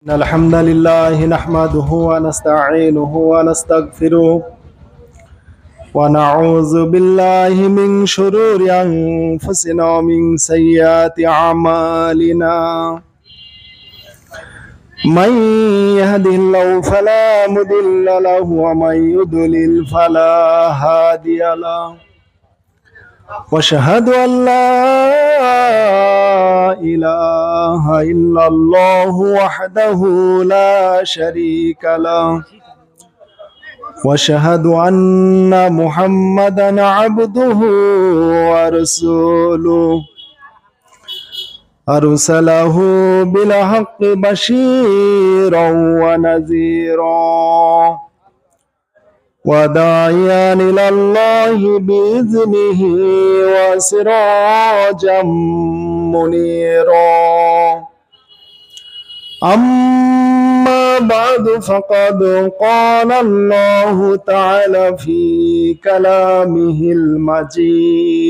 الحمد لله نحمده ونستعينه ونستغفره ونعوذ بالله من شرور أنفسنا ومن سيئات أعمالنا من يهده الله فلا مضل له ومن يضلل فلا هادي له واشهد ان لا اله الا الله وحده لا شريك له واشهد ان محمدا عبده ورسوله ارسله بالحق بشيرا ونذيرا وداعيا إلى الله بإذنه وسراجا منيرا أما بعد فقد قال الله تعالى في كلامه المجيد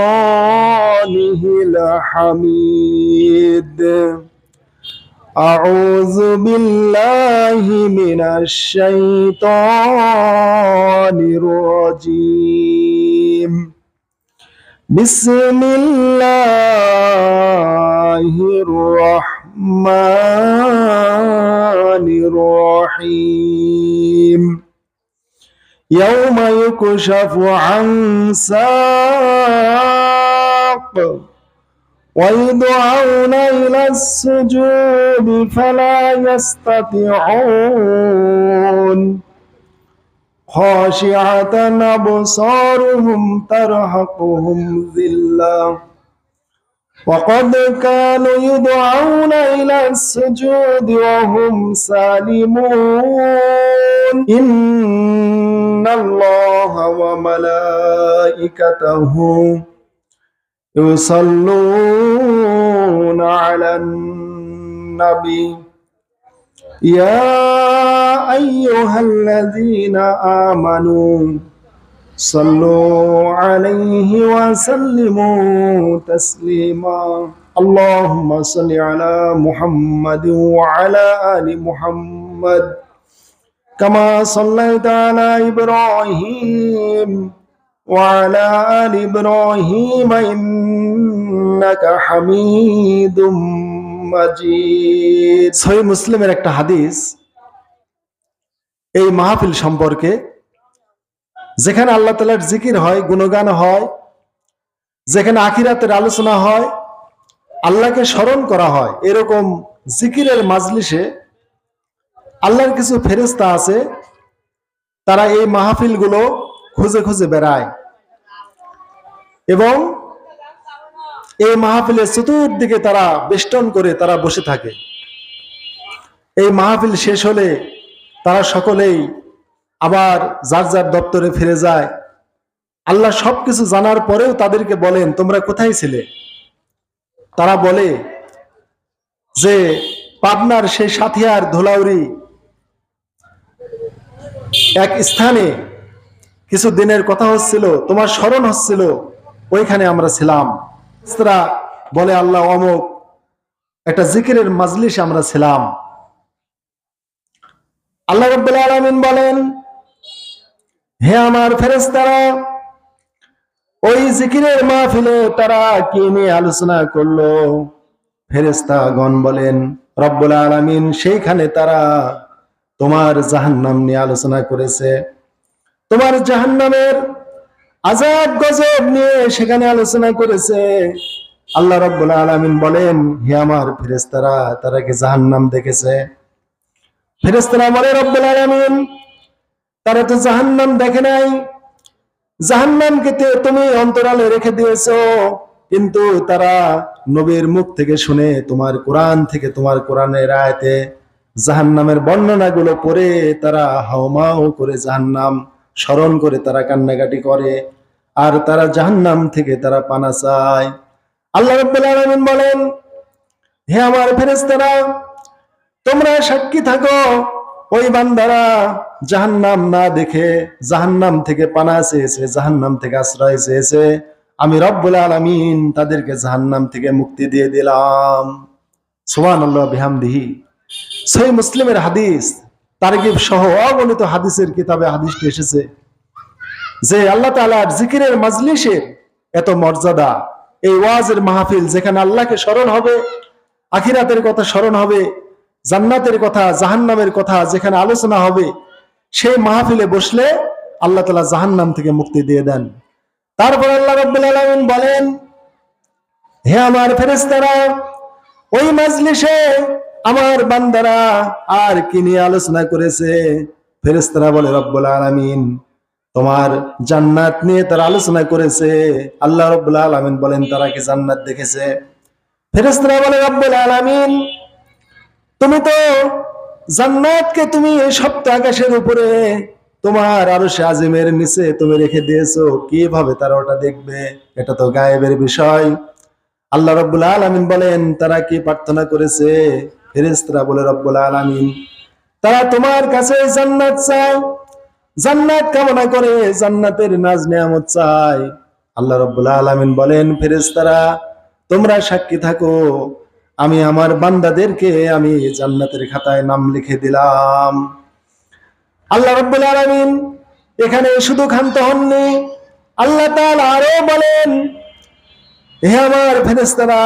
وفرقانه الحميد أعوذ بالله من الشيطان الرجيم بسم الله الرحمن الرحيم يوم يكشف عن ساق ويدعون إلى السجود فلا يستطيعون خاشعة أبصارهم ترهقهم ذلة وقد كانوا يدعون إلى السجود وهم سالمون إن الله وملائكته يصلون على النبي يا أيها الذين آمنوا صلوا عليه وسلموا تسليما اللهم صل على محمد وعلى آل محمد كما صليت على إبراهيم وعلى آل إبراهيم إنك حميد مجيد সহিহ মুসলিমের একটা হাদিস এই মাহফিল সম্পর্কে যেখানে আল্লাহ তাআলার জিকির হয় গুণগান হয় যেখানে আখিরাতের আলোচনা হয় আল্লাহকে স্মরণ করা হয় এরকম জিকিরের মাজলিসে আল্লাহর কিছু ফেরেশতা আছে তারা এই মাহফিলগুলো খুঁজে খুঁজে বেড়ায় এবং এই মাহফিলের চতুর্দিকে তারা বেষ্টন করে তারা বসে থাকে এই মাহফিল শেষ হলে তারা সকলেই আবার যার যার দপ্তরে ফিরে যায় আল্লাহ সবকিছু জানার পরেও তাদেরকে বলেন তোমরা কোথায় ছিলে তারা বলে যে পাবনার সেই সাথিয়ার ধুলাউড়ি এক স্থানে কিছু দিনের কথা হচ্ছিল তোমার স্মরণ হচ্ছিল ওইখানে আমরা ছিলাম তারা বলে আল্লাহ অমুক একটা জিকিরের মাজলিসে আমরা ছিলাম আল্লাহ রাব্বুল আলামিন বলেন হে আমার ফেরেশতারা ওই জিকিরের মাহফিলে তারা কি নিয়ে আলোচনা করলো ফেরেশতাগণ বলেন রব্বুল আলামিন সেইখানে তারা তোমার জাহান্নাম নিয়ে আলোচনা করেছে তোমার জাহান্নামের আযাব গজব নিয়ে সেখানে আলোচনা করেছে আল্লাহ রাব্বুল আলামিন বলেন হে আমার ফেরেশতারা তারা কি জাহান্নাম দেখেছে ফেরেশতারা বলে রব্বুল আলামিন তারা তো জাহান্নাম দেখে নাই জাহান্নামকে তুমি অন্তরালে রেখে দিয়েছো কিন্তু তারা নবীর মুখ থেকে শুনে তোমার কোরআন থেকে তোমার কোরআনের আয়াতে জাহান্নামের বর্ণনাগুলো পড়ে তারা হাওমাও করে জাহান্নাম স্মরণ করে তারা কান্নাকাটি করে আর তারা জাহান্নাম থেকে তারা পানা চায় আল্লাহ রাব্বুল আলামিন বলেন হে আমার ফেরেশতারা তোমরা সাক্ষী থাকো ওই বান্দারা জাহান্নাম না দেখে জাহান্নাম থেকে পানা চেয়েছে জাহান্নাম থেকে আশ্রয় চেয়েছে আমি রব্বুল আলামিন তাদেরকে জাহান্নাম থেকে মুক্তি দিয়ে দিলাম। সুবহানাল্লাহ বিহামদিহি। সহিহ মুসলিমের হাদিস, তারগিব সহ অগণিত হাদিসের কিতাবে হাদিসটি এসেছে যে আল্লাহ তাআলার জিকিরের মাজলিসের এত মর্যাদা। এই ওয়াজের মাহফিল যেখানে আল্লাহকে স্মরণ হবে, আখিরাতের কথা স্মরণ হবে, জান্নাতের কথা, জাহান্নামের কথা যেখানে আলোচনা হবে, সেই মাহফিলে বসলে আল্লাহ তাআলা জাহান্নাম থেকে মুক্তি দিয়ে দেন। তারপর আল্লাহ রাব্বুল আলামিন বলেন, হে আমার ফেরেশতারা, ওই মাজলিসে আমার বান্দারা আর কি নিয়ে আলোচনা করেছে? ফেরেশতারা বলে, রব্বুল আলামিন তোমার জান্নাত নিয়ে তারা আলোচনা করেছে। আল্লাহ রাব্বুল আলামিন বলেন, তারা কি জান্নাত দেখেছে? ফেরেশতারা বলে, রব্বুল আলামিন তুমি তো জান্নাতকে তুমি সপ্ত আকাশের উপরে তোমার আরশে আজিমের নিচে তুমি রেখে দিয়েছো, কিভাবে তারা ওটা দেখবে? এটা তো গায়েবের বিষয়। আল্লাহ রাব্বুল আলামিন বলেন, তারা কি প্রার্থনা করেছে? ফেরেশতারা বলে, রব্বুল আলামিন তারা তোমার কাছে জান্নাত চায়, জান্নাত কামনা করে, জান্নাতের নাজ নিয়ামত চায়। আল্লাহ রাব্বুল আলামিন বলেন, ফেরেশতারা তোমরা সাক্ষী থাকো, আমি আমার বান্দাদেরকে আমি জান্নাতের খাতায় নাম লিখে দিলাম। আল্লাহ রাব্বুল আলামিন এখানে শুধু ক্ষান্ত হননি, আল্লাহ তাআলা আরো বলেন, হে আমার ফেরেশতারা,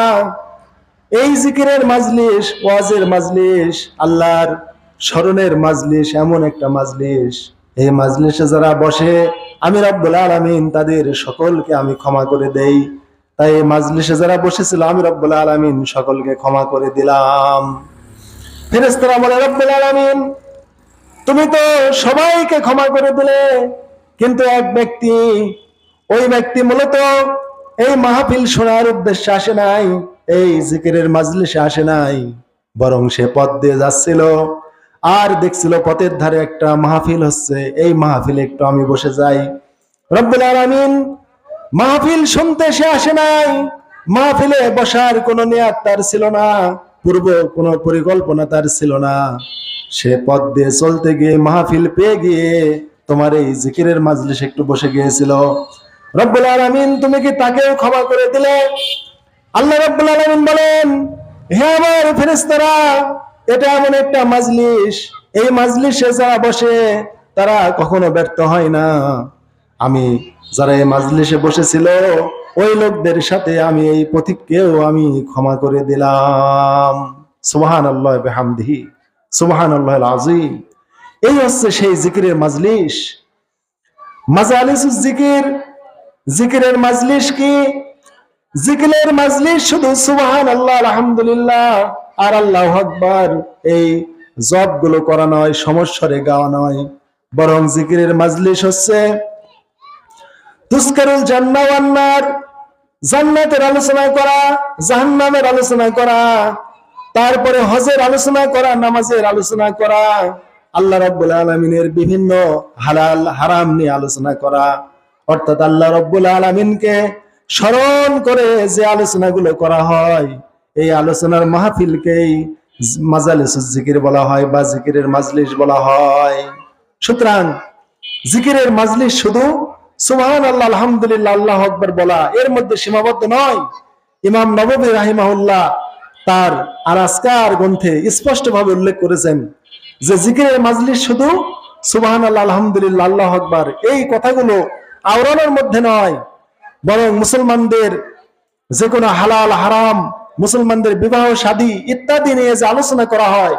এই জিকিরের মাজলিস, ওয়াজের মাজলিস, আল্লাহর স্মরণের মাজলিস এমন একটা মাজলিস, এই মাজলিসে যারা বসে আমি রব্বুল আলামিন তাদের সকলকে আমি ক্ষমা করে দেই। তাই এই মাজলিসে যারা বসেছিল আমি রব্বুল আলামিন সকলকে ক্ষমা করে দিলাম। ফেরেশতারা বলে, রব্বুল আলামিন তুমি তো সবাইকে ক্ষমা করে দিলে, কিন্তু এক ব্যক্তি, ওই ব্যক্তি মূলত এই মাহফিল শোনার উদ্দেশ্যে আসে নাই, এই জিকিরের মাজলিসে আসে নাই, বরং সে পথ দিয়ে যাচ্ছিল আর দেখছিল পথের ধারে একটা মাহফিল হচ্ছে, এই মাহফিলে একটু আমি বসে যাই। রব্বুল আলামিন মাহফিল শুনতে সে আসে নাই, মাহফিলে বসার কোনো নিয়াত তার ছিল না, পূর্ব কোনো পরিকল্পনা তার ছিল না। সে পথ দিয়ে চলতে গিয়ে মাহফিল পেয়ে গিয়ে তোমার এই জিকিরের মাজলিসে একটু বসে গিয়েছিল। রব্বুল আলামিন তুমি কি তাকেও ক্ষমা করে দিলে? আল্লাহ রাব্বুল আলামিন বলেন, হে আমার ফেরেশতারা, এটা এমন একটা মাজলিস, এই মাজলিসে যারা বসে তারা কখনো ব্যর্থ হয় না। আমি যারা এই মাজলিসে বসেছিল ওই লোকদের সাথে আমি এই পথিককেও আমি ক্ষমা করে দিলাম। সুবহানাল্লাহ বিহামদিহি, সুবহানাল্লাহিল আযীম। এই হচ্ছে সেই জিকিরের মাজলিস, মাজালিসুজ জিকির। জিকিরের মাজলিস কি? জিকিরের মাজলিস শুধু সুবহানাল্লাহ, আলহামদুলিল্লাহ আর আল্লাহু আকবার এই জপগুলো করা নয়, সমস্বরে গাওয়া নয়, বরং জিকিরের মাজলিস হচ্ছে তুসকারুল জান্নাহ ওয়ান নার, জান্নাতের আলোচনা করা, জাহান্নামের আলোচনা করা, তারপরে হজের আলোচনা করা, নামাজের আলোচনা করা, আল্লাহ রাব্বুল আলামিনের বিভিন্ন হালাল হারাম নিয়ে আলোচনা করা। অর্থাৎ আল্লাহ রাব্বুল আলামিনকে স্মরণ করে যে আলোচনাগুলো করা হয়, এই আলোচনার মাহফিলকেই মাজালিসুজ জিকির বলা হয় বা জিকিরের মাজলিস বলা হয়। সুতরাং জিকিরের মাজলিস শুধু সুবহানাল্লাহ, আলহামদুলিল্লাহ, আল্লাহু আকবার বলা, এর মধ্যে সীমাবদ্ধ নয়। ইমাম নববী রাহিমাহুল্লাহ তার আল-আযকার গ্রন্থে স্পষ্টভাবে উল্লেখ করেছেন যে জিকিরের মাজলিস শুধু সুবহানাল্লাহ, আলহামদুলিল্লাহ, আল্লাহু আকবার এই কথাগুলো আওড়ানোর মধ্যে নয়, বরং মুসলমানদের যে কোনো হালাল হারাম, মুসলমানদের বিবাহ শাদী ইত্যাদি নিয়ে যে আলোচনা করা হয়,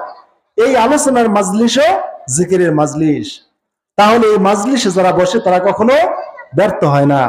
এই আলোচনার মাজলিসও জিকিরের মাজলিস। তাহলে এই মাজলিসে যারা বসে তারা কখনো ব্যর্থ হয় না।